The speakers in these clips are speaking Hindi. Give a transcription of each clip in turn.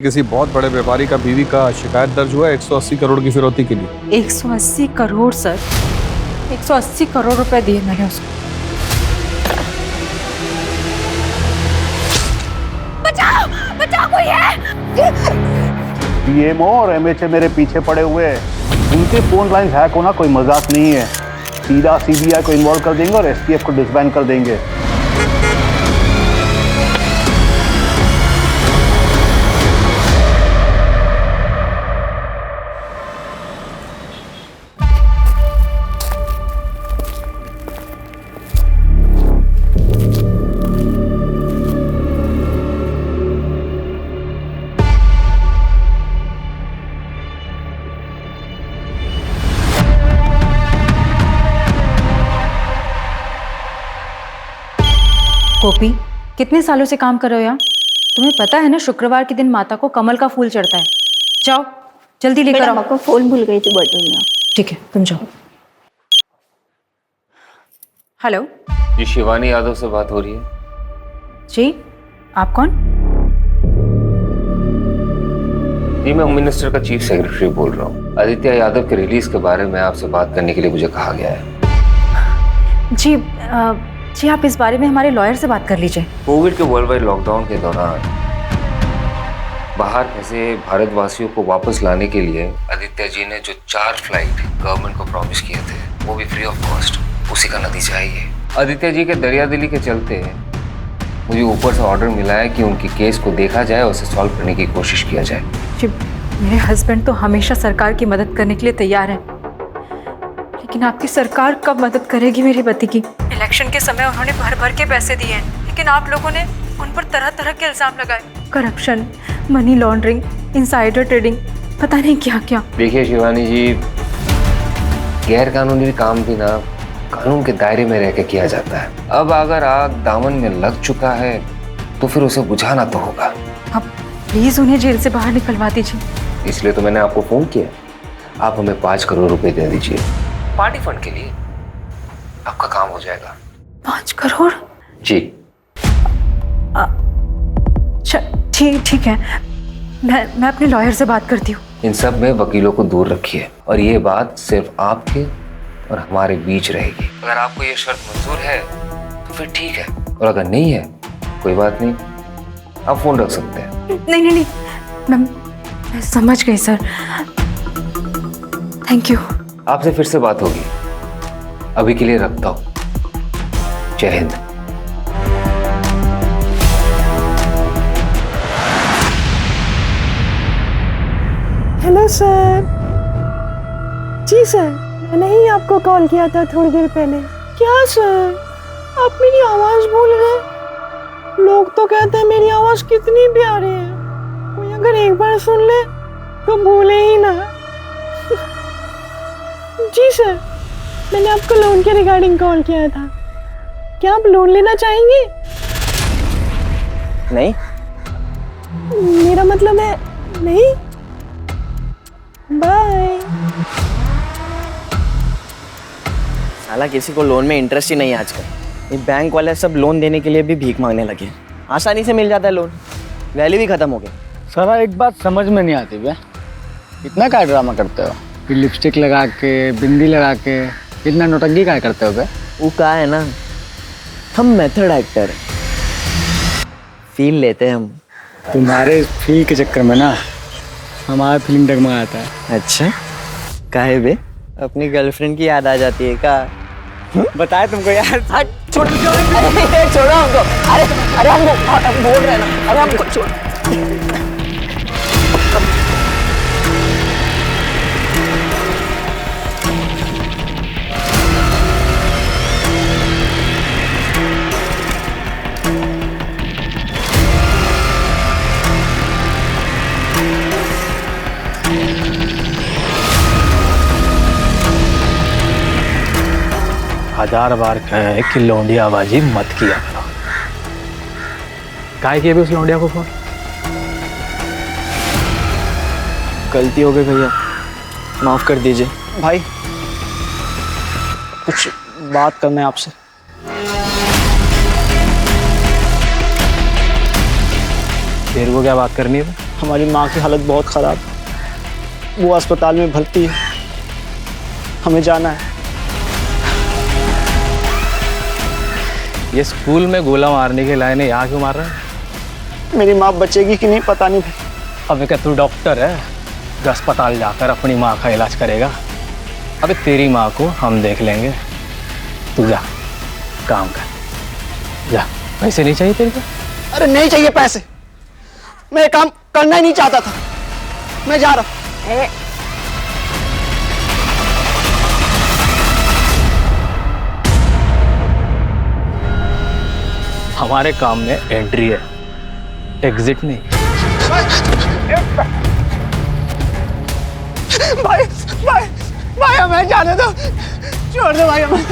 किसी बहुत बड़े व्यापारी का बीवी का शिकायत दर्ज हुआ है 180 करोड़ की फिरौती के लिए। 180 करोड़ सर, 180 करोड़ रुपए दिए मैंने उसको। बचाओ बचाओ, कोई है? पीएमओ और एमएचए मेरे पीछे पड़े हुए हैं। उनके फोन लाइन हैक होना कोई मजाक नहीं है। सीधा सीबीआई को इन्वॉल्व कर देंगे और एसटीएफ को डिसबैंड कर देंगे। गोपी, कितने सालों से काम कर रहे हो यहाँ? तुम्हें पता है ना, शुक्रवार के दिन माता को कमल का फूल चढ़ता है। जाओ जल्दी लेकर आओ। को फोन भूल गई थी बॉटल में। ठीक है, तुम जाओ। हेलो जी, शिवानी यादव से बात हो रही है? जी, आप कौन? जी, मैं होम मिनिस्टर का चीफ सेक्रेटरी बोल रहा हूँ। आदित्य यादव के रिलीज के बारे में आपसे बात करने के लिए मुझे कहा गया है। जी आप इस बारे में हमारे लॉयर से बात कर लीजिए। कोविड के वर्ल्ड वाइड लॉकडाउन के दौरान बाहर फंसे भारतवासियों को वापस लाने के लिए आदित्य जी ने जो 4 फ्लाइट गवर्नमेंट को प्रॉमिस किए थे, वो भी फ्री ऑफ कॉस्ट, उसी का नतीजा है ये। आदित्य जी के दरियादिली के चलते मुझे ऊपर से ऑर्डर मिला है कि उनकी केस को देखा जाए और उसे सॉल्व करने की कोशिश किया जाए। जी, मेरे हस्बैंड तो हमेशा सरकार की मदद करने के लिए तैयार हैं, लेकिन आपकी सरकार कब मदद करेगी मेरे पति की? इलेक्शन के समय उन्होंने भर के पैसे दिए हैं, लेकिन आप लोगों ने उन पर तरह तरह के इल्जाम लगाए। Corruption, money laundering, insider trading, पता नहीं क्या क्या। देखिए शिवानी जी, गैर कानूनी काम भी ना कानून के दायरे में रह के किया जाता है। अब अगर आग दामन में लग चुका है तो फिर उसे बुझाना तो होगा। अब प्लीज उन्हें जेल से बाहर निकलवा दीजिए। इसलिए तो मैंने आपको फोन किया। आप हमें 5 करोड़ रुपए दे दीजिए पार्टी फंड के लिए, आपका काम हो जाएगा। 5 करोड़? जी ठीक है, मैं अपने लॉयर से बात करती हूँ। इन सब में वकीलों को दूर रखिए और ये बात सिर्फ आपके और हमारे बीच रहेगी। अगर आपको ये शर्त मंजूर है तो फिर ठीक है, और अगर नहीं है कोई बात नहीं, आप फोन रख सकते हैं। नहीं, मैं समझ गई सर, थैंक यू। आपसे फिर से बात होगी, अभी के लिए रखता हूँ। जय हिंद। Hello sir. जी सर, मैंने ही आपको कॉल किया था थोड़ी देर पहले। क्या सर, आप मेरी आवाज़ भूल गए? लोग तो कहते हैं मेरी आवाज़ कितनी प्यारी है, कोई अगर एक बार सुन ले तो भूले ही ना। जी सर, मैंने आपको लोन के रिगार्डिंग कॉल किया था। क्या आप लोन लेना चाहेंगे? नहीं, मेरा मतलब है नहीं। बाय। साला किसी को लोन में इंटरेस्ट ही नहीं है आजकल। ये बैंक वाले सब लोन देने के लिए भी भीख मांगने लगे। आसानी से मिल जाता है लोन, वैल्यू भी खत्म हो गई। सारा एक बात समझ में नहीं आती बे, इतना क्या ड्रामा करते हो? फिर लिपस्टिक लगा के, बिंदी लगा के इतना नौटंकी क्या करते हो बे? वो कहा है ना, हम मेथड एक्टर फील लेते हैं हम। तुम्हारे फील के चक्कर में ना हमारा फिल्म डगमगा आता है। अच्छा, काहे बे? अपनी गर्लफ्रेंड की याद आ जाती है का? बताए तुमको यार। छोड़ो हमको। अरे हमको बोल रहे हैं ना, अरे हमको छोड़। हजार बार कहे कि लौंडियाबाजी मत किया करो। काहे किए भी उस लौंडिया को फोन? गलती हो गई भैया, माफ कर दीजिए। भाई कुछ बात करना है आपसे। तेरे को क्या बात करनी है? हमारी माँ की हालत बहुत ख़राब है, वो अस्पताल में भर्ती है, हमें जाना है। ये स्कूल में गोला मारने के लायक यहाँ क्यों मार रहा है? मेरी माँ बचेगी कि नहीं पता नहीं भाई। अबे क्या तू डॉक्टर है जो अस्पताल जाकर अपनी माँ का इलाज करेगा? अबे तेरी माँ को हम देख लेंगे, तू जा काम कर, जा। पैसे नहीं चाहिए तेरे को? अरे नहीं चाहिए पैसे, मैं ये काम करना ही नहीं चाहता था, मैं जा रहा हूँ। हमारे काम में एंट्री है, एग्जिट नहीं। भाई भाई भाई हमें जाने दो, छोड़ दो भाई हमें।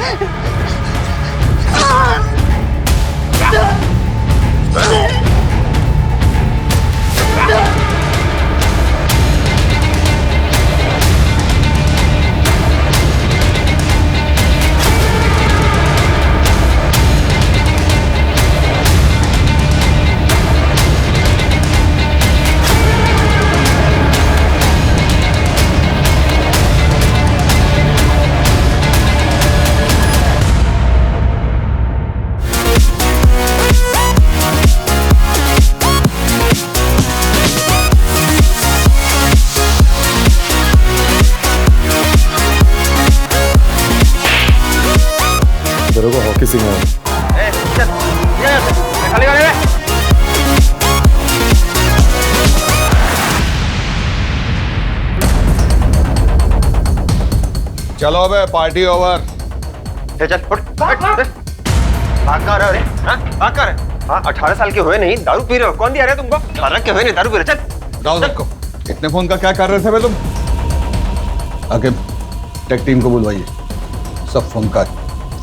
तेरे को हॉकी सिंगार चलो अबे पार्टी ओवर। चल उठ, भाग कहाँ रहे हो रे? हाँ? भाग कहाँ रहे? हाँ 18 साल के हुए नहीं दारू पी रहे हो? कौन दिया रहे तुमको? 18 के हुए नहीं दारू पी रहे? चल जाओ सबको। इतने फोन का क्या कर रहे थे बे तुम? आके टेक टीम को बुलवाइए, सब फोन का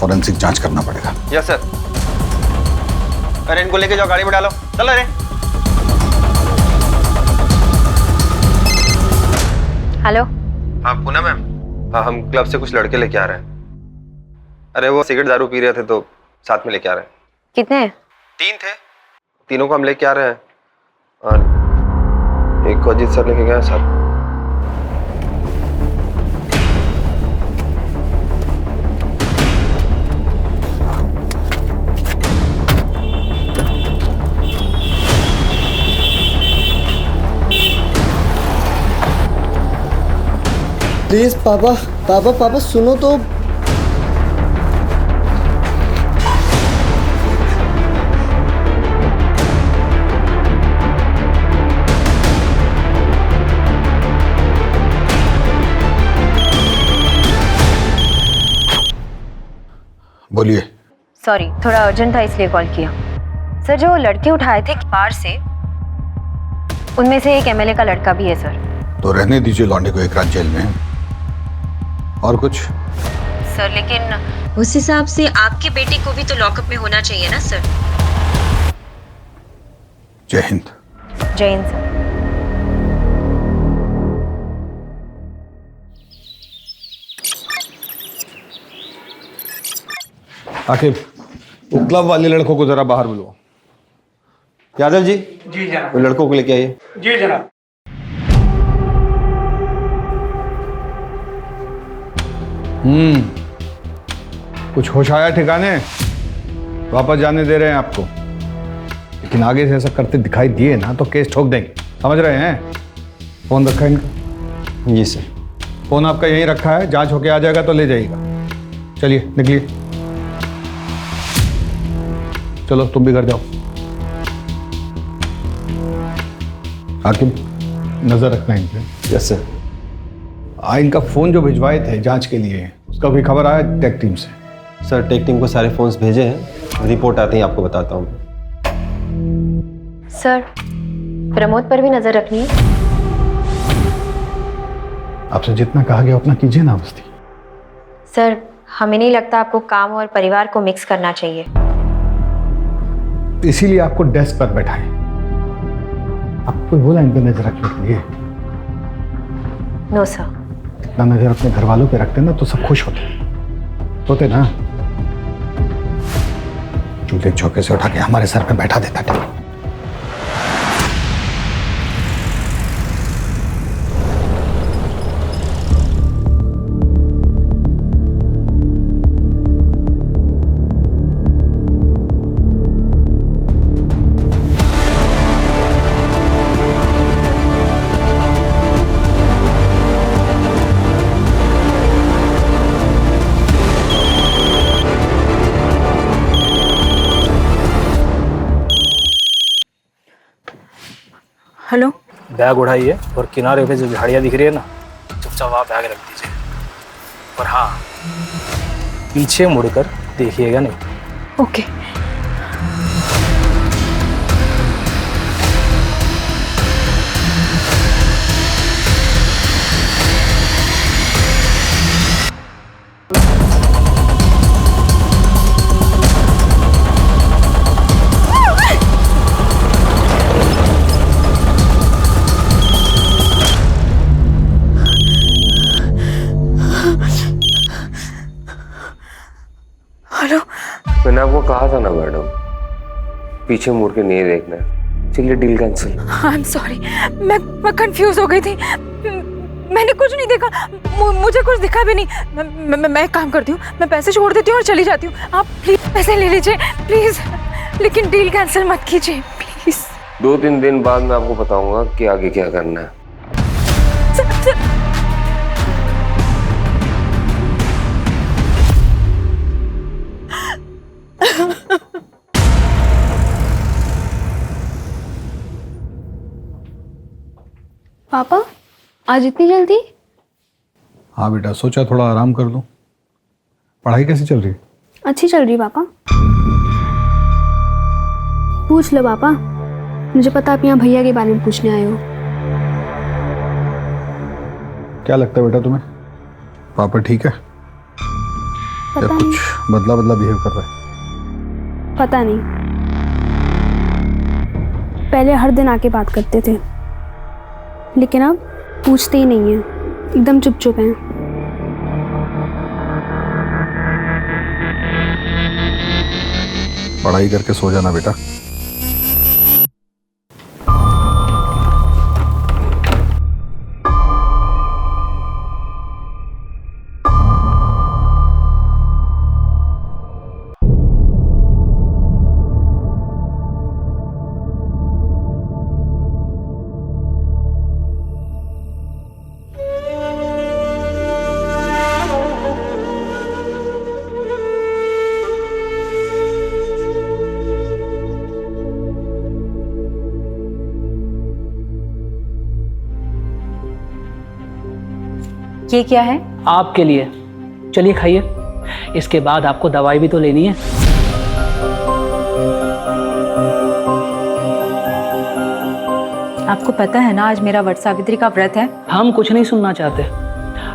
फॉरेंसिक जांच करना पड़ेगा। Yes sir. अरे इनको लेके जाओ, गाड़ी में डालो, चलो रे। हेलो। हाँ पूनम मैम, हाँ हम क्लब से कुछ लड़के लेके आ रहे हैं। अरे वो सिगरेट दारू पी रहे थे तो साथ में लेके आ रहे हैं। कितने हैं? 3 थे, तीनों को हम लेके आ रहे हैं और एक को अजीत सर लेके गए सर। प्लीज पापा पापा पापा सुनो तो। बोलिए। सॉरी, थोड़ा अर्जेंट था इसलिए कॉल किया। सर जो लड़के उठाए थे बाहर से, उनमें से एक एमएलए का लड़का भी है सर। तो रहने दीजिए लौंडे को एक रात जेल में। और कुछ? सर लेकिन उस हिसाब से आपके बेटे को भी तो लॉकअप में होना चाहिए ना सर। जय हिंद। जय हिंद सर। आखिर वो क्लब वाले लड़कों को जरा बाहर बुलवाओ। यादव जी। जी जनाब। लड़कों को लेके आइए। जी जनाब। कुछ होश आया ठिकाने? वापस जाने दे रहे हैं आपको, लेकिन आगे से ऐसा करते दिखाई दिए ना तो केस ठोक देंगे, समझ रहे हैं? फोन रखा है इनका? जी सर। फोन आपका यहीं रखा है, जांच होके आ जाएगा तो ले जाइएगा। चलिए निकलिए, चलो तुम भी घर जाओ। हाकिम नजर रखना इन पे। Yes sir. इनका फोन जो भिजवाए थे जांच के लिए, उसका भी खबर आया टेक टीम से? सर टेक टीम को सारे फोन्स भेजे हैं, रिपोर्ट आते ही आपको बताता हूँ। सर प्रमोद पर भी नजर रखनी है। आपसे जितना कहा गया उतना कीजिए ना बस्ती। सर हमें नहीं लगता आपको काम और परिवार को मिक्स करना चाहिए। इसीलिए आपको डेस्क पर बैठाएं। आपको बोला इन पर नजर रखने के लिए? No sir. इतना नजर अपने घर वालों पे रखते ना तो सब खुश होते ना। चूल्हे चौके से उठा के हमारे सर पे बैठा देता था। बैग उठाइए और किनारे पे जो झाड़ियाँ दिख रही है ना, चुपचाप वहाँ बैग रख दीजिए। और हाँ, पीछे मुड़कर देखिएगा नहीं। ओके। हेलो। मैंने आपको कहा था ना मैडम, पीछे मुड़ के नहीं देखना है। चलिए deal cancel. I am sorry, मैं कंफ्यूज हो गई थी। मैंने कुछ नहीं देखा, मुझे कुछ दिखा भी नहीं। मैं एक काम करती हूँ, मैं पैसे छोड़ देती हूँ और चली जाती हूँ। आप प्लीज पैसे ले लीजिए प्लीज, लेकिन डील कैंसिल मत कीजिए प्लीज। 2-3 दिन बाद मैं आपको बताऊंगा कि आगे क्या करना है। पापा आज इतनी जल्दी? हाँ बेटा, सोचा थोड़ा आराम कर लूँ। पढ़ाई कैसी चल रही? अच्छी चल रही पापा। पूछ लो पापा, मुझे पता आप यहाँ भैया के बारे में पूछने आए हो। क्या लगता है बेटा तुम्हें, पापा ठीक है या पता कुछ नहीं, बदला बदला बिहेव कर रहा है? पता नहीं। पहले हर दिन आके बात करते थे, लेकिन अब पूछते ही नहीं है, एकदम चुप चुप हैं। पढ़ाई करके सो जाना बेटा। ये क्या है? आपके लिए, चलिए खाइए। इसके बाद आपको दवाई भी तो लेनी है। आपको पता है ना आज मेरा वट सावित्री का व्रत है। हम कुछ नहीं सुनना चाहते।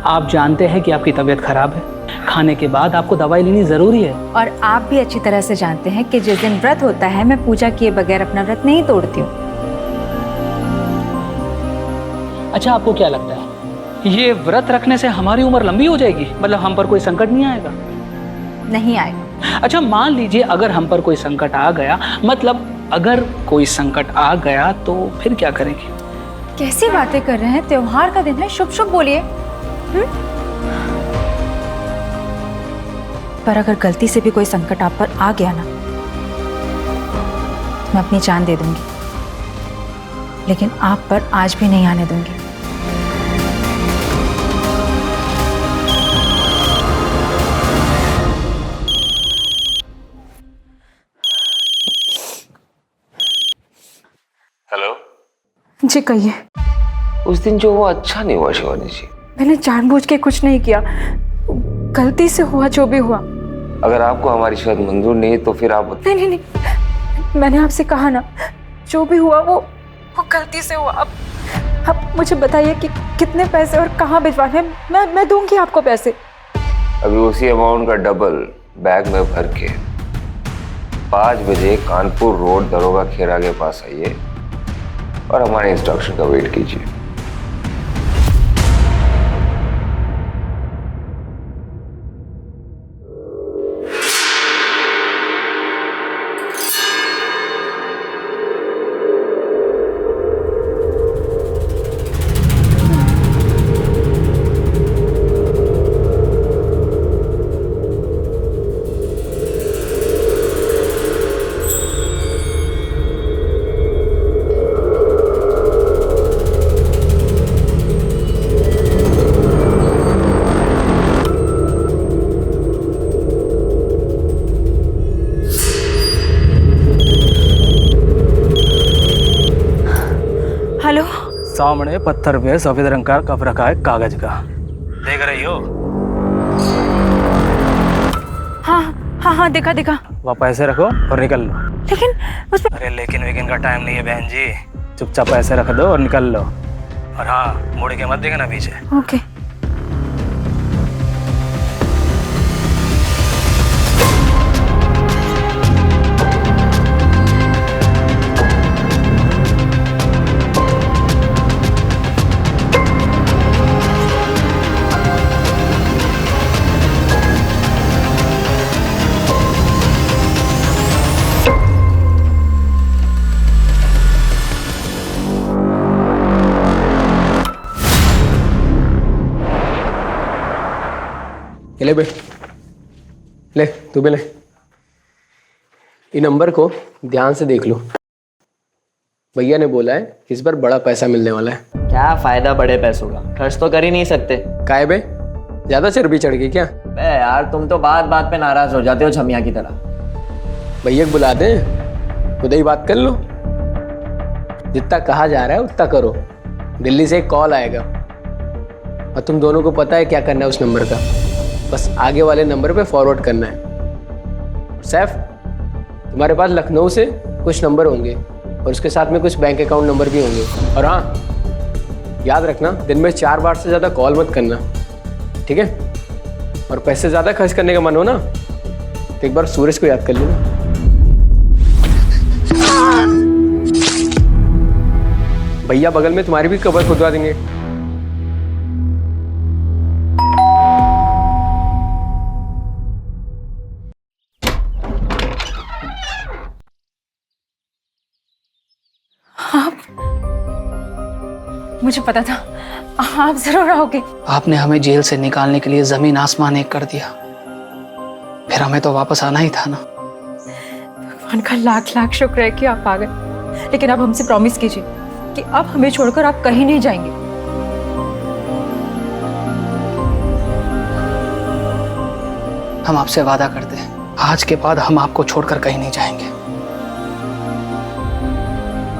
आप जानते हैं कि आपकी तबीयत खराब है, खाने के बाद आपको दवाई लेनी जरूरी है। और आप भी अच्छी तरह से जानते हैं कि जिस दिन व्रत होता है मैं पूजा किए बगैर अपना व्रत नहीं तोड़ती हूँ। अच्छा, आपको क्या लगता है ये व्रत रखने से हमारी उम्र लंबी हो जाएगी? मतलब हम पर कोई संकट नहीं आएगा? नहीं आएगा। अच्छा, मान लीजिए अगर हम पर कोई संकट आ गया, मतलब अगर कोई संकट आ गया तो फिर क्या करेंगे? कैसी बातें कर रहे हैं, त्योहार का दिन है, शुभ शुभ बोलिए। पर अगर गलती से भी कोई संकट आप पर आ गया ना, तो मैं अपनी जान दे दूंगी, लेकिन आप पर आज भी नहीं आने दूंगी। हेलो जी कहिए। उस दिन जो हुआ अच्छा नहीं हुआ शिवानी जी। मैंने जानबूझ के कुछ नहीं किया, गलती से हुआ जो भी हुआ। अगर आपको हमारी शिकायत मंजूर नहीं तो फिर आप नहीं नहीं नहीं, मैंने आपसे कहा ना, जो भी हुआ वो गलती से हुआ। अब मुझे बताइए कि कितने पैसे और कहाँ भिजवाने हैं। मैं दूंगी आपको पैसे। अभी उसी अमाउंट का डबल बैग में भर के 5 बजे कानपुर रोड दरोगा खेरा के पास आइए और हमारे इंस्ट्रक्शन का वेट कीजिए। सामने पत्थर पे सफेद रंग का कप रखा है कागज का, देख रही हो? हाँ हाँ हाँ, देखा देखा। वहाँ पैसे रखो और निकल लो। लेकिन उस पर अरे लेकिन वेकिन का टाइम नहीं है बहन जी, चुपचाप पैसे रख दो और निकल लो। और हाँ, मुड़ के मत देखना पीछे। ओके। ले बे, ले तू भी ले। ये नंबर को ध्यान से देख लो। भैया ने बोला है इस बार बड़ा पैसा मिलने वाला है। क्या फायदा बड़े पैसों का, खर्च तो कर ही नहीं सकते। काहे बे, ज्यादा चर्बी चढ़ गई क्या? बे यार, तुम तो बात बात पे नाराज हो जाते हो छमिया की तरह। भैया को बुला दे, खुद ही बात कर लो। जितना कहा जा रहा है उतना करो। दिल्ली से एक कॉल आएगा और तुम दोनों को पता है क्या करना है उस नंबर का। बस आगे वाले नंबर पे फॉरवर्ड करना है। सैफ, तुम्हारे पास लखनऊ से कुछ नंबर होंगे और उसके साथ में कुछ बैंक अकाउंट नंबर भी होंगे। और हाँ, याद रखना दिन में 4 बार से ज़्यादा कॉल मत करना, ठीक है? और पैसे ज़्यादा खर्च करने का मन हो ना तो एक बार सूरज को याद कर लेना। भैया बगल में तुम्हारी भी कबर खुदवा देंगे। मुझे पता था आप जरूर आओगे। आपने हमें जेल से निकालने के लिए जमीन आसमान एक कर दिया, फिर हमें तो वापस आना ही था ना। भगवान का लाख लाख शुक्र है कि आप आ गए। लेकिन अब हमसे प्रॉमिस कीजिए कि अब हमें छोड़कर आप कहीं नहीं जाएंगे। हम आपसे वादा करते हैं, आज के बाद हम आपको छोड़कर कहीं नहीं जाएंगे।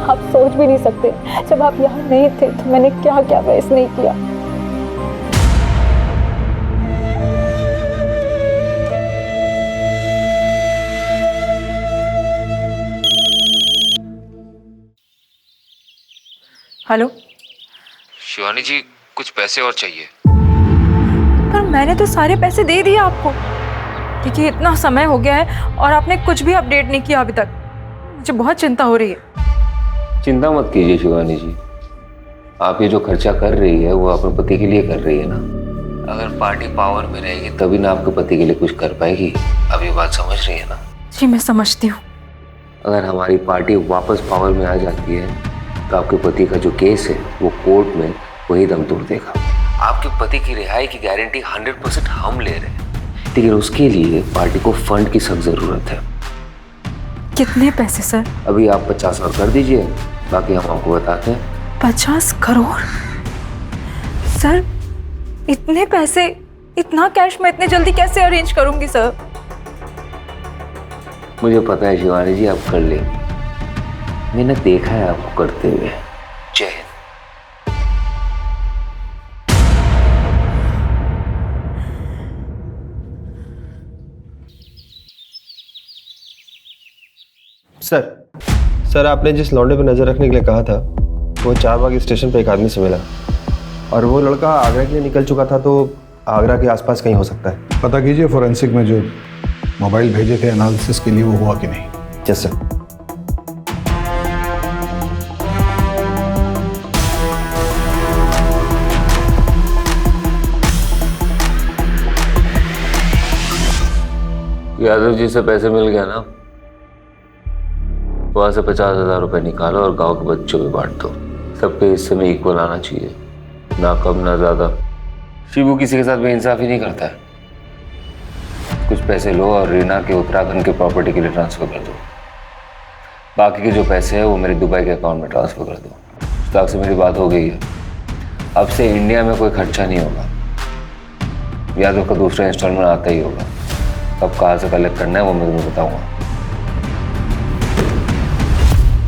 आप सोच भी नहीं सकते, जब आप यहाँ नहीं थे तो मैंने क्या क्या बहस नहीं किया। हेलो शिवानी जी, कुछ पैसे और चाहिए। पर मैंने तो सारे पैसे दे दिए आपको। देखिए, इतना समय हो गया है और आपने कुछ भी अपडेट नहीं किया अभी तक। मुझे बहुत चिंता हो रही है। चिंता मत कीजिए शिवानी जी, आप ये जो खर्चा कर रही है वो अपने पति के लिए कर रही है ना। अगर पार्टी पावर में रहेगी तभी ना आपके पति के लिए कुछ कर पाएगी। अब ये बात समझ रही है ना? जी मैं समझती हूँ। अगर हमारी पार्टी वापस पावर में आ जाती है तो आपके पति का जो केस है वो कोर्ट में वही दम तोड़ देगा। आपके पति की रिहाई की गारंटी 100% हम ले रहे हैं, लेकिन उसके लिए पार्टी को फंड की सख्त जरूरत है। कितने पैसे सर? अभी आप 50 करोड़ कर दीजिए, बाकी हम आपको बताते हैं। 50 करोड़? सर इतने पैसे, इतना कैश मैं इतने जल्दी कैसे अरेंज करूंगी सर? मुझे पता है शिवानी जी, आप कर लेंगे। मैंने देखा है आपको करते हुए। जय हिंद। सर आपने जिस लौंडे पर नजर रखने के लिए कहा था वो चारबाग स्टेशन पे एक आदमी से मिला और वो लड़का आगरा के लिए निकल चुका था, तो आगरा के आसपास कहीं हो सकता है। पता कीजिए फोरेंसिक में जो मोबाइल भेजे थे एनालिसिस के लिए वो हुआ कि नहीं। Yes sir. यादव जी से पैसे मिल गया ना, वहां से 50,000 रुपए निकालो और गांव के बच्चों में बांट दो। सबके हिस्से में इक्वल आना चाहिए, ना कम ना ज्यादा। शिबू किसी के साथ बेइंसाफी नहीं करता है। कुछ पैसे लो और रीना के उत्तराखंड के प्रॉपर्टी के लिए ट्रांसफर कर दो। बाकी के जो पैसे हैं वो मेरे दुबई के अकाउंट में ट्रांसफर कर दो। मुश्ताक से मेरी बात हो गई है, अब से इंडिया में कोई खर्चा नहीं होगा। यादव का दूसरा इंस्टॉलमेंट आता ही होगा। कब कहाँ से कलेक्ट करना है वो मैं तुम्हें बताऊंगा।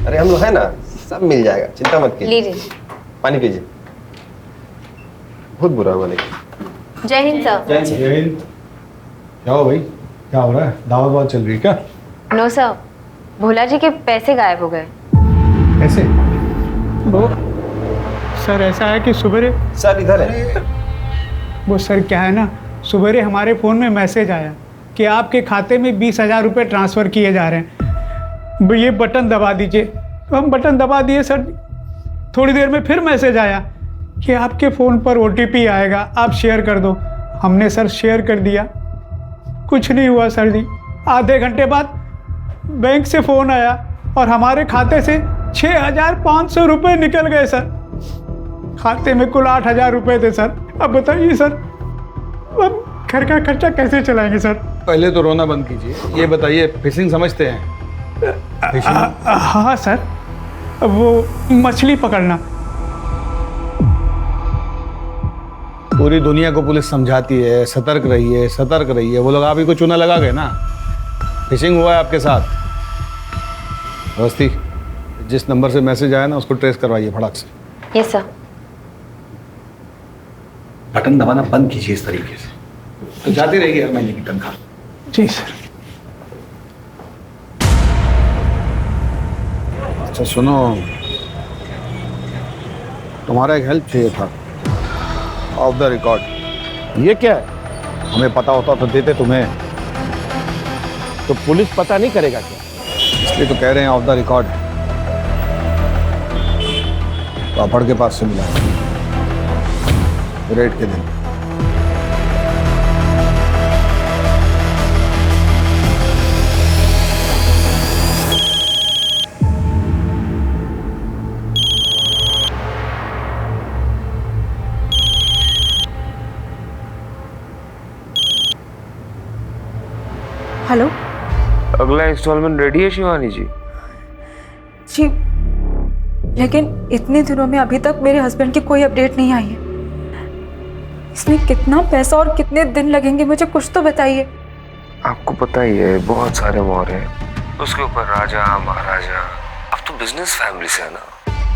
अरे हम लोग है ना, सब मिल जाएगा, चिंता मत कीजिए। लीजिए। पानी पीजिए। बहुत बुरा हुआ लेकिन। जय हिंद सर। जय हिंद। क्या हो भाई, क्या हो रहा है? दावत वावत चल रही है क्या? नो सर, भोला जी के पैसे गायब हो गए। कैसे? वो सर ऐसा है कि सुबह सर इधर है। वो सर क्या है ना, सुबह हमारे फ़ोन में मैसेज आया कि आपके खाते में 20,000 रुपये ट्रांसफ़र किए जा रहे हैं, ये बटन दबा दीजिए। तो हम बटन दबा दिए सर। थोड़ी देर में फिर मैसेज आया कि आपके फ़ोन पर OTP आएगा, आप शेयर कर दो। हमने सर शेयर कर दिया, कुछ नहीं हुआ सर जी। आधे घंटे बाद बैंक से फ़ोन आया और हमारे खाते से 6,500 रुपये निकल गए सर। खाते में कुल 8,000 रुपये थे सर। अब बताइए सर, अब घर का खर्चा कैसे चलाएंगे सर? पहले तो रोना बंद कीजिए, ये बताइए फिशिंग समझते हैं? हाँ सर, वो मछली पकड़ना। पूरी दुनिया को पुलिस समझाती है सतर्क रहिए सतर्क रहिए, वो लोग आप ही को चूना लगा गए ना। फिशिंग हुआ है आपके साथ। अवस्थी, जिस नंबर से मैसेज आया ना उसको ट्रेस करवाइए फटाक से। Yes sir. बटन दबाना बंद कीजिए इस तरीके से, तो जाती रहेगी हर महीने की तनख्वाह। जी सर। अच्छा सुनो, तुम्हारा एक हेल्प चाहिए था, ऑफ द रिकॉर्ड। ये क्या है? हमें पता होता तो देते तुम्हें। तो पुलिस पता नहीं करेगा क्या? इसलिए तो कह रहे हैं ऑफ द रिकॉर्ड। पापड़ के पास से मिला रेड के दिन। हेलो अगला इंस्टॉलमेंट रेडी है शिवानी जी? जी, लेकिन इतने दिनों में अभी तक मेरे हस्बैंड की कोई अपडेट नहीं आई है। इसमें कितना पैसा और कितने दिन लगेंगे, मुझे कुछ तो बताइए। आपको पता ही है बहुत सारे मोर हैं, उसके ऊपर राजा महाराजा। अब तो बिजनेस फैमिली से है ना,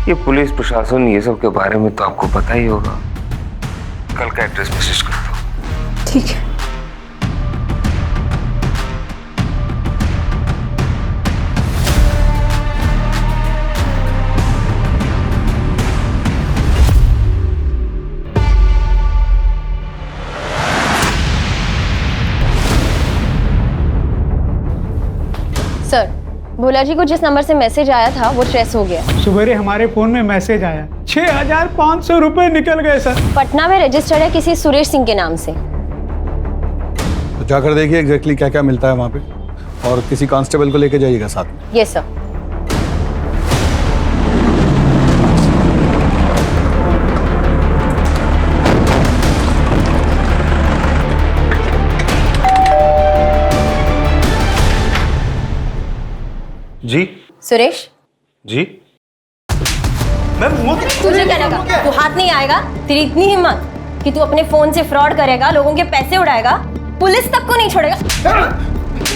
ये पुलिस प्रशासन ये सब के बारे में तो आपको पता ही होगा। कल का एड्रेस मैसेज कर दो। ठीक है। सर, भोला जी को जिस नंबर से मैसेज आया था वो ट्रेस हो गया। सुबह हमारे फ़ोन में मैसेज आया, 6,500 रुपये निकल गए सर। पटना में रजिस्टर्ड है किसी सुरेश सिंह के नाम से। तो जाकर देखिए एग्जैक्टली क्या क्या मिलता है वहाँ पे, और किसी कांस्टेबल को लेके जाइएगा साथ में। Yes sir. जी सुरेश जी। तुझे क्या लगा तू हाथ नहीं आएगा? तेरी इतनी हिम्मत कि तू अपने फोन से फ्रॉड करेगा, लोगों के पैसे उड़ाएगा, पुलिस तक को नहीं छोड़ेगा।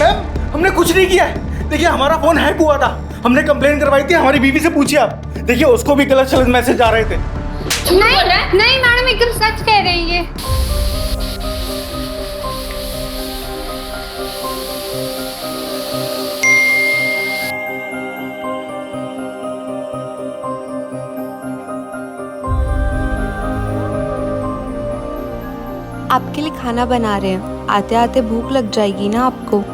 मैम हमने कुछ नहीं किया है। देखिए हमारा फोन हैक हुआ था, हमने कंप्लेन करवाई थी। हमारी बीवी से पूछिए आप, देखिए उसको भी गलत सलत मैसेज आ रहे थे। नहीं मैडम, एकदम सच कह रही है। आपके लिए खाना बना रहे हैं, आते आते भूख लग जाएगी ना आपको।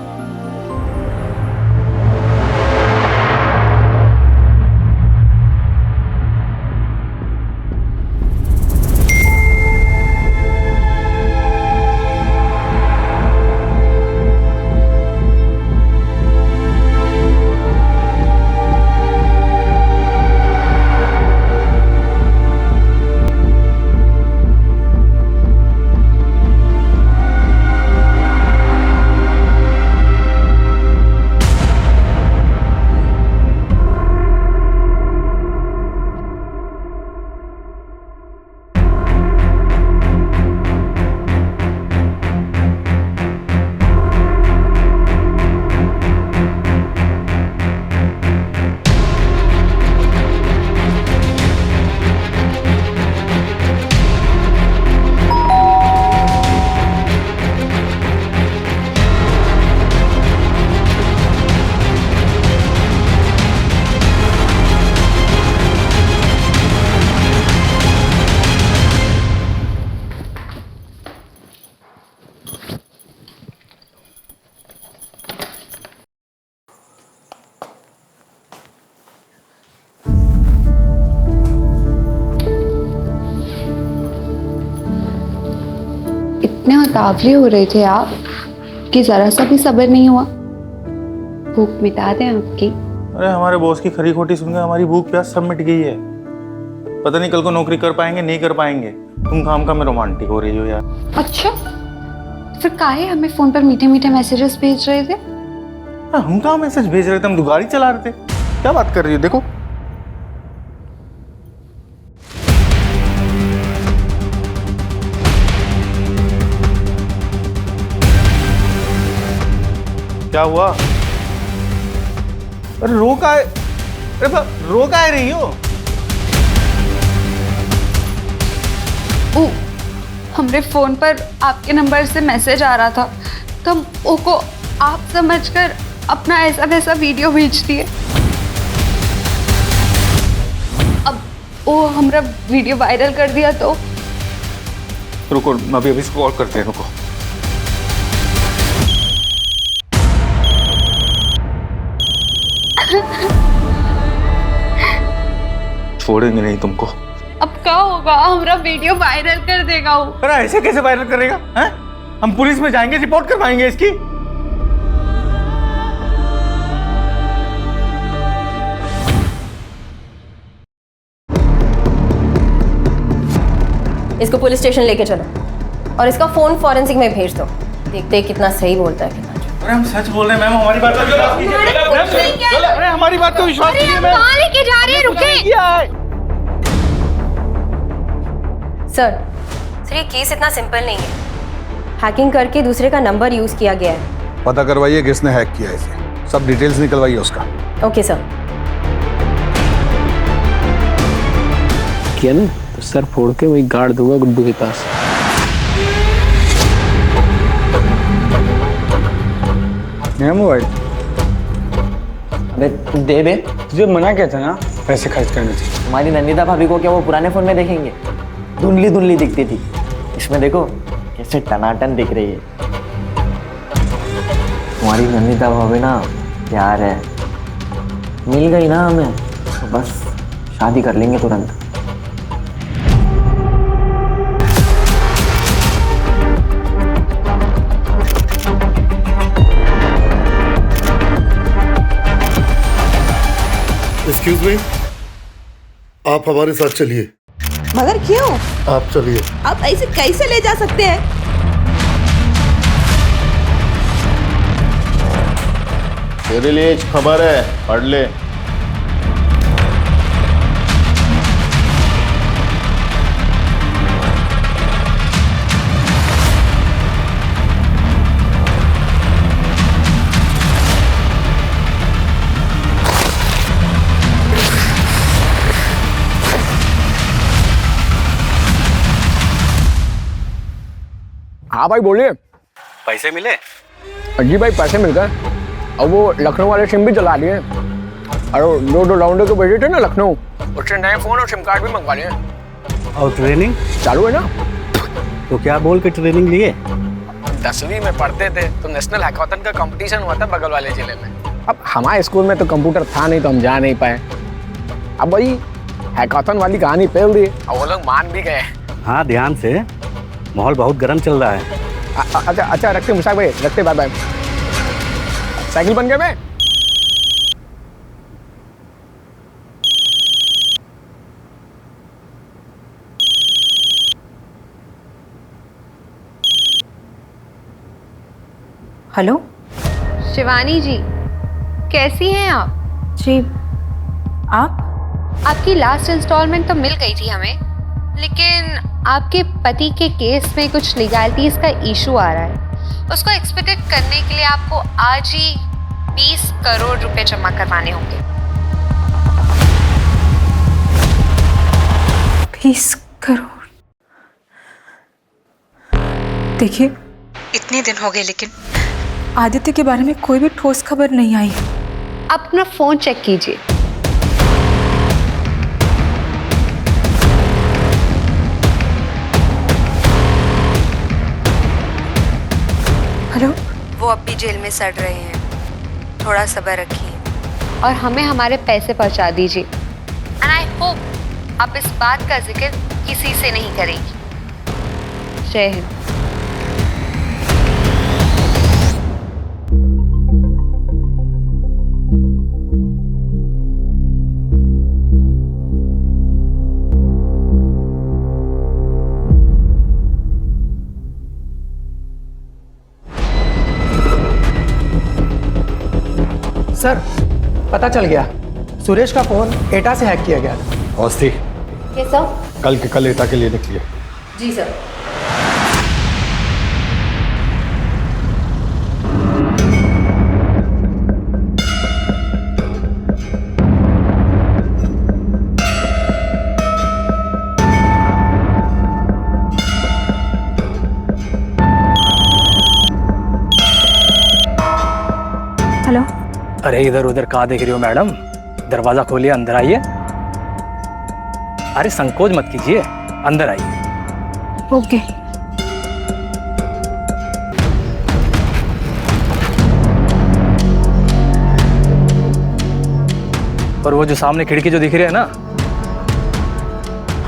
इतने उतावले हो रहे थे आप कि जरा सा भी सब्र नहीं हुआ। भूख मिटा दें आपकी। अरे हमारे बॉस की खरी खोटी सुनकर हमारी भूख प्यास सब मिट गई है। पता नहीं कल को नौकरी कर पाएंगे नहीं कर पाएंगे। तुम काम का में रोमांटिक हो रही हो यार। अच्छा, फिर काहे हमें फोन पर मीठे मीठे मैसेजेस भेज रहे थे? हम कहाँ मैसेज भेज रहे थे, हम तो गाड़ी चला रहे थे। क्या बात कर रही हो? देखो क्या हुआ? अरे रो का है? अरे रो का है रही हो? हमरे फोन पर आपके नंबर से मैसेज आ रहा था तो हम को आप समझकर अपना ऐसा वैसा वीडियो भेज दिए। अब वो हमरा वीडियो वायरल कर दिया तो रुको, अभी इसको कॉल करते हैं। रुको, छोड़ेंगे नहीं तुमको। अब क्या होगा? हमरा वीडियो वायरल कर देगा वो। अरे ऐसे कैसे वायरल करेगा? हैं? हम पुलिस में जाएंगे, रिपोर्ट करवाएंगे इसकी। इसको पुलिस स्टेशन लेके चलो और इसका फोन फॉरेंसिक में भेज दो। देखते हैं कितना सही बोलता है कितना झूठ। अरे हम सच बोल रहे हैं मैम, हमारी बात का विश्वास कीजिए। अरे हमारी बात का विश्वास कीजिए मैम। कहाँ लेके जा रहे हैं? रुके। सर ये केस इतना सिंपल नहीं है। हैकिंग करके दूसरे का नंबर यूज किया गया है। पता करवाइए किसने हैक किया इसे, सब डिटेल्स निकलवाइए उसका। Okay sir. किया ना तो सर फोड़ के वही गाड़ दूंगा गुड्डू के पास। मेरा मोबाइल। अबे दे बे, तुझे मना किया था ना पैसे खर्च करने से। तुम्हारी नंदिता भाभी को क्या वो पुराने फोन में देखेंगे? धुंधली धुंधली दिखती थी, इसमें देखो कैसे टनाटन दिख रही है। तुम्हारी नंदिता भाभी ना प्यार है, मिल गई ना हमें तो बस शादी कर लेंगे तुरंत। एक्सक्यूज मी, आप हमारे साथ चलिए। मगर क्यों? आप चलिए। आप ऐसे कैसे ले जा सकते हैं? तेरे लिए एक खबर है, पढ़ ले। हाँ भाई बोलिए। पैसे मिले? जी भाई पैसे मिल गए और वो लखनऊ वाले सिम भी चला लिए और दो राउंडर के भेजे थे ना लखनऊ, उससे नए फोन और सिम कार्ड भी मंगवा लिए। और ट्रेनिंग चालू है ना? तो क्या बोल के ट्रेनिंग लिए? 10वीं में पढ़ते थे तो नेशनल हैकाथन का कंपटीशन हुआ था बगल वाले जिले में। अब हमारे स्कूल में तो कंप्यूटर था नहीं तो हम जा नहीं पाए। अब वही हैकाथन वाली कहानी फैल दी और वो लोग मान भी गए। हाँ ध्यान से, माहौल बहुत गर्म चल रहा है। अच्छा अच्छा रखते मुशाक भाई, रखते, बाय बाय। साइकिल बन गया मैं। हेलो शिवानी जी, कैसी हैं आप? जी, आप? आपकी लास्ट इंस्टॉलमेंट तो मिल गई थी हमें, लेकिन आपके पति के केस में कुछ लीगैलिटीज का इशू आ रहा है। उसको एक्सपेक्टेड करने के लिए आपको आज ही 20 करोड़ रुपए जमा करवाने होंगे। 20 करोड़? देखिए, इतने दिन हो गए लेकिन आदित्य के बारे में कोई भी ठोस खबर नहीं आई है। अपना फोन चेक कीजिए। हेलो? वो अब भी जेल में सड़ रहे हैं, थोड़ा सब्र रखिए और हमें हमारे पैसे पहुंचा दीजिए। एंड आई होप आप इस बात का जिक्र किसी से नहीं करेंगी। जय हिंद। सर पता चल गया, सुरेश का फोन एटा से हैक किया गया था। Awasthi, yes sir. कल के कल एटा के लिए निकलिए। जी सर। हेलो। अरे इधर उधर कहाँ देख रही हो मैडम? दरवाजा खोलिए, अंदर आइए। अरे संकोच मत कीजिए, अंदर आइए। ओके। और वो जो सामने खिड़की जो दिख रही है ना,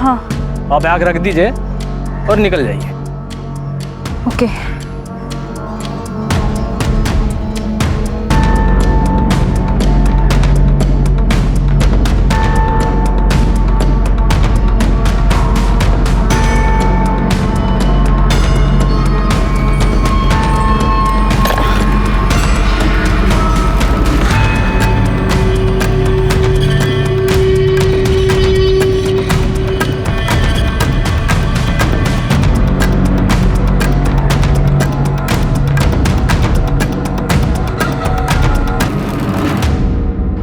हाँ। आप बैग रख दीजिए और निकल जाइए। ओके।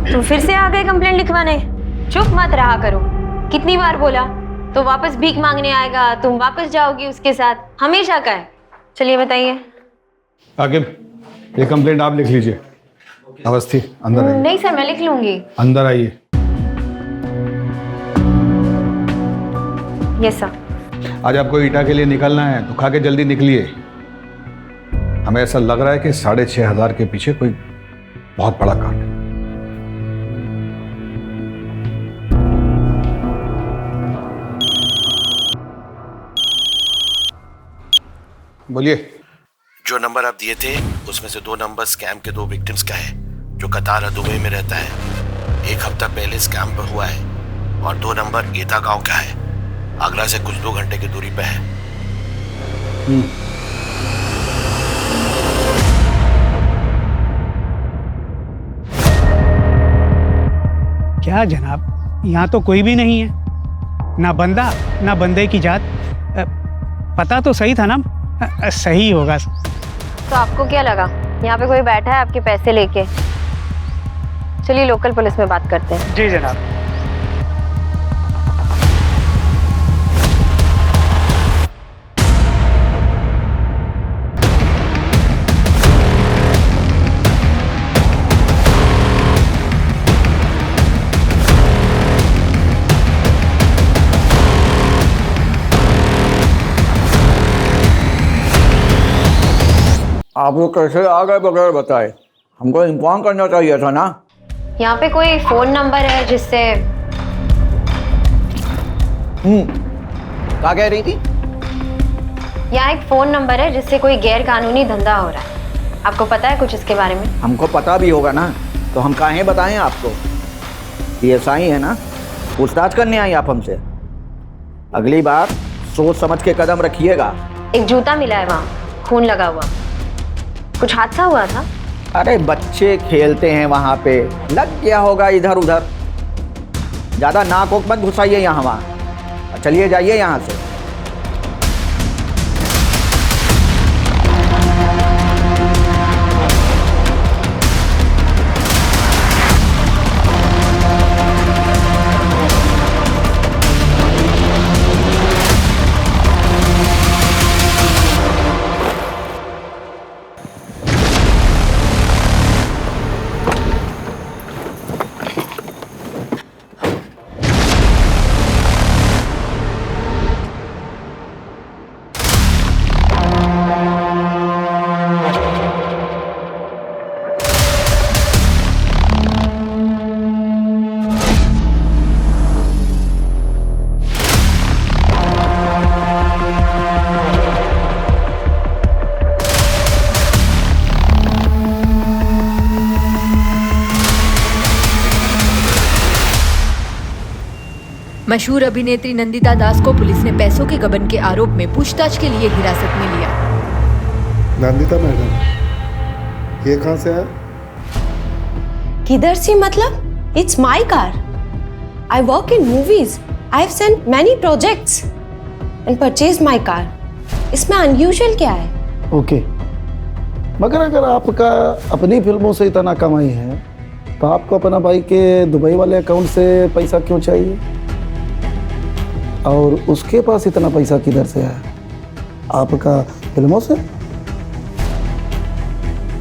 तुम फिर से आ गए कंप्लेंट लिखवाने? चुप मत रहा करो। कितनी बार बोला तो वापस भीख मांगने आएगा, तुम वापस जाओगी उसके साथ, हमेशा का है। चलिए बताइए। आकिब, ये कंप्लेंट आप लिख लीजिए। अवस्थी, अंदर आइए। नहीं सर, मैं लिख लूंगी। अंदर आइए। Yes sir. आज आपको ईटा के लिए निकलना है तो खा के जल्दी निकलिए। हमें ऐसा लग रहा है कि 6,500 के पीछे कोई बहुत बड़ा कांड है। बोलिए। जो नंबर आप दिए थे उसमें से 2 नंबर स्कैम के 2 विक्टिम्स का है, जो कतार और दुबई में रहता है। 1 हफ्ता पहले स्कैम पर हुआ है। और 2 नंबर एटा गांव का है, आगरा से कुछ 2 घंटे की दूरी पे है। क्या जनाब, यहाँ तो कोई भी नहीं है, ना बंदा ना बंदे की जात। पता तो सही था ना? सही होगा। तो आपको क्या लगा यहाँ पे कोई बैठा है आपके पैसे लेके? चलिए लोकल पुलिस में बात करते हैं। जी जनाब। आप लोग कैसे आ गए बगैर बताए? हमको इन्फॉर्म करना चाहिए था ना। यहाँ पे कोई फोन नंबर है जिससे क्या कह रही थी? यहाँ एक फोन नंबर है जिससे कोई गैर कानूनी धंधा हो रहा है। आपको पता है कुछ इसके बारे में? हमको पता भी होगा ना, तो हम काहे बताएं आपको? PSI है ना, पूछताछ करने आई आप हमसे। अगली बार सोच समझ के कदम रखिएगा। एक जूता मिला है वहाँ, खून लगा हुआ। कुछ हादसा हुआ था? अरे बच्चे खेलते हैं वहाँ पे, लग गया होगा इधर उधर। ज़्यादा नाक वोक मत घुसाइए यहाँ वहाँ। चलिए जाइए यहाँ से। मशहूर अभिनेत्री नंदिता दास को पुलिस ने पैसों के गबन के आरोप में पूछताछ के लिए हिरासत में लिया। नंदिता मैडम, ये कहाँ से है? किधर से मतलब? It's my car. I work in movies. I have sent many projects and purchase my car. इसमें अनयूजुअल क्या है? ओके, मगर अगर आपका अपनी फिल्मों से इतना कमाई है तो आपको अपना भाई के दुबई वाले अकाउंट से पैसा क्यों चाहिए? और उसके पास इतना पैसा किधर से है? आपका फिल्मों से?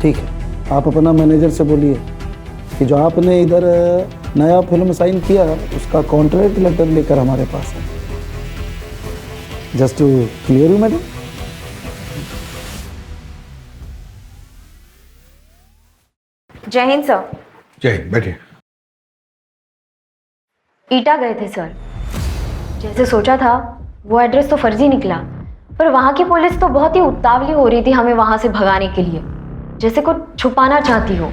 ठीक है, आप अपना मैनेजर से बोलिए कि जो आपने इधर नया फिल्म साइन किया उसका कॉन्ट्रैक्ट लेटर लेकर हमारे पास है. Just to clear you madam. जय हिंद सर. जय हिंद, बैठिए. ईटा गए थे सर. जैसे सोचा था वो एड्रेस तो फर्जी निकला, पर वहाँ की पुलिस तो बहुत ही उतावली हो रही थी हमें वहाँ से भगाने के लिए, जैसे कुछ छुपाना चाहती हो.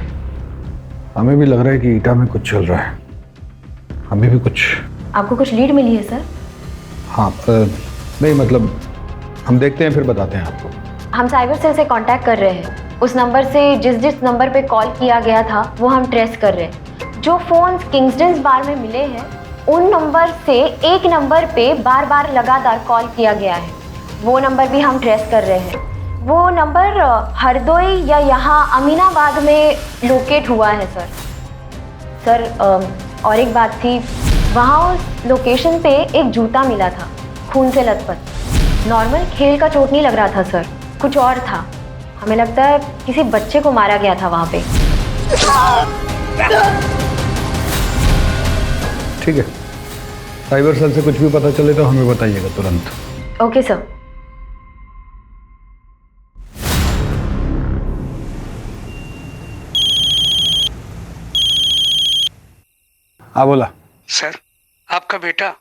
हमें भी लग रहा है कि ईटा में कुछ चल रहा है. हमें भी कुछ. आपको कुछ लीड मिली है सर? हाँ, नहीं मतलब हम देखते हैं फिर बताते हैं आपको. हम साइबर सेल से कांटेक्ट कर रहे हैं. उस नंबर से जिस नंबर पे कॉल किया गया था वो हम ट्रेस कर रहे हैं. जो फोन्स किंग्सटन बार में मिले हैं उन नंबर से एक नंबर पे बार बार लगातार कॉल किया गया है. वो नंबर भी हम ट्रेस कर रहे हैं. वो नंबर हरदोई या यहाँ अमीनाबाद में लोकेट हुआ है सर. सर और एक बात थी, वहाँ उस लोकेशन पे एक जूता मिला था खून से लथपथ. नॉर्मल खेल का चोट नहीं लग रहा था सर, कुछ और था. हमें लगता है किसी बच्चे को मारा गया था वहाँ पे. ठीक है, साइबर सेल से कुछ भी पता चले तो हमें बताइएगा तुरंत. Okay sir. हाँ बोला. सर, आपका बेटा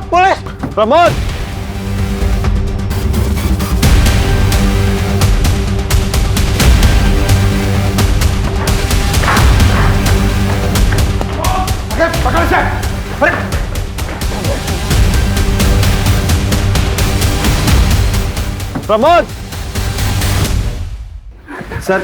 पुलिस. प्रमोद. पकड़ से. प्रमोद. सर.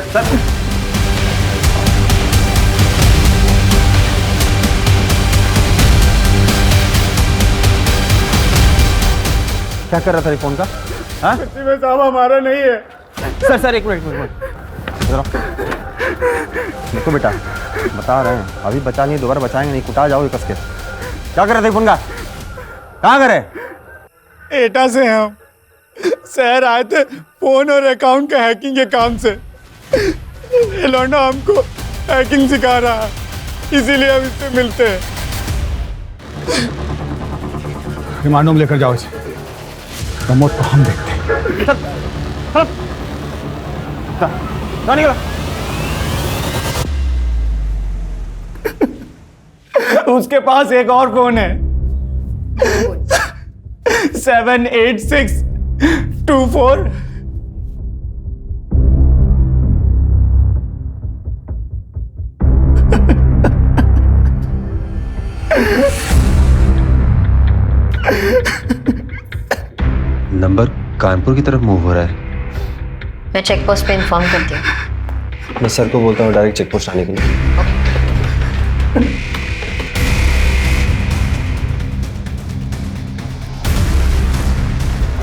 क्या कर रहा था फोन का? हाँ? में साहब हमारा नहीं है. सर एक मिनट. देखो बेटा, बता रहे हैं अभी बचा नहीं, दोबारा बचाएंगे नहीं, कुटा जाओगे कस के. क्या कर रहे थे फोन का? कहाँ करे? एटा से हम शहर आए थे फोन और अकाउंट के हैकिंग के काम से. ये लौंडा हमको हैकिंग सिखा रहा है, इसीलिए हम इससे मिलते हैं. रिमांड में लेकर जाओ इसे. प्रमोद को हम देखते हैं. उसके पास एक और फोन है. 78624. नंबर कानपुर की तरफ मूव हो रहा है. मैं चेक पोस्ट पे इन्फॉर्म करती हूँ. मैं सर को बोलता हूँ डायरेक्ट चेक पोस्ट आने के लिए.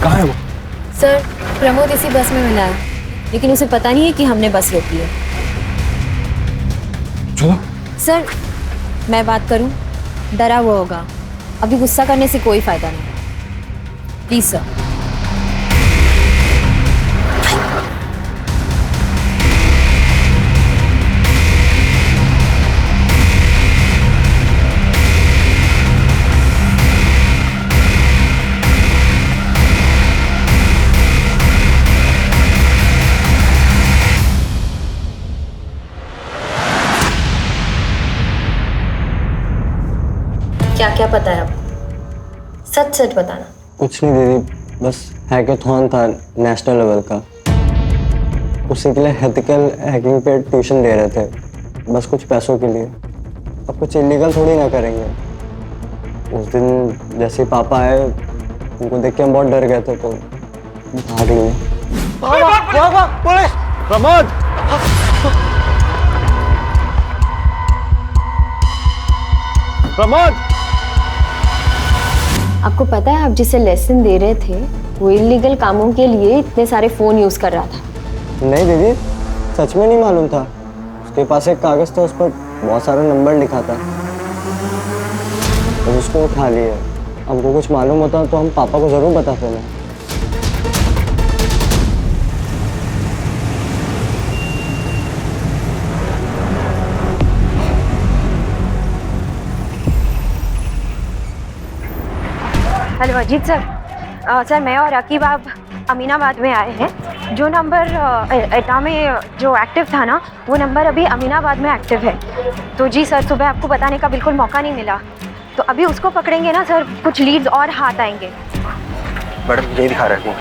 कहाँ है वो? सर प्रमोद इसी बस में मिला है, लेकिन उसे पता नहीं है कि हमने बस रोकी है. चलो. सर मैं बात करूं, डरा हुआ होगा. अभी गुस्सा करने से कोई फायदा नहीं. Please sir. क्या क्या पता है आपको? सच सच बताना. कुछ नहीं दीदी, बस हैकेथॉन था नेशनल लेवल का, उसी के लिए एथिकल हैकिंग पे ट्यूशन दे रहे थे, बस कुछ पैसों के लिए. अब कुछ इलीगल थोड़ी ना करेंगे. उस दिन जैसे पापा आए उनको देख के हम बहुत डर गए थे तो भाग लिए। पुलिस! प्रमोद! प्रमोद! आपको पता है आप जिसे लेसन दे रहे थे वो इलीगल कामों के लिए इतने सारे फ़ोन यूज़ कर रहा था। नहीं दीदी, सच में नहीं मालूम था। उसके पास एक कागज़ था, उस पर बहुत सारा नंबर लिखा था, तो उसको उठा लिए। हमको कुछ मालूम होता तो हम पापा को ज़रूर बताते ना। Hello Ajit sir. सर मैं और रकीब आप अमीनाबाद में आए हैं। जो नंबर एटा में जो एक्टिव था ना वो नंबर अभी अमीनाबाद में एक्टिव है। तो जी सर, सुबह आपको बताने का बिल्कुल मौका नहीं मिला, तो अभी उसको पकड़ेंगे ना सर, कुछ लीड्स और हाथ आएंगे। मैडम यही दिखा रहे हैं।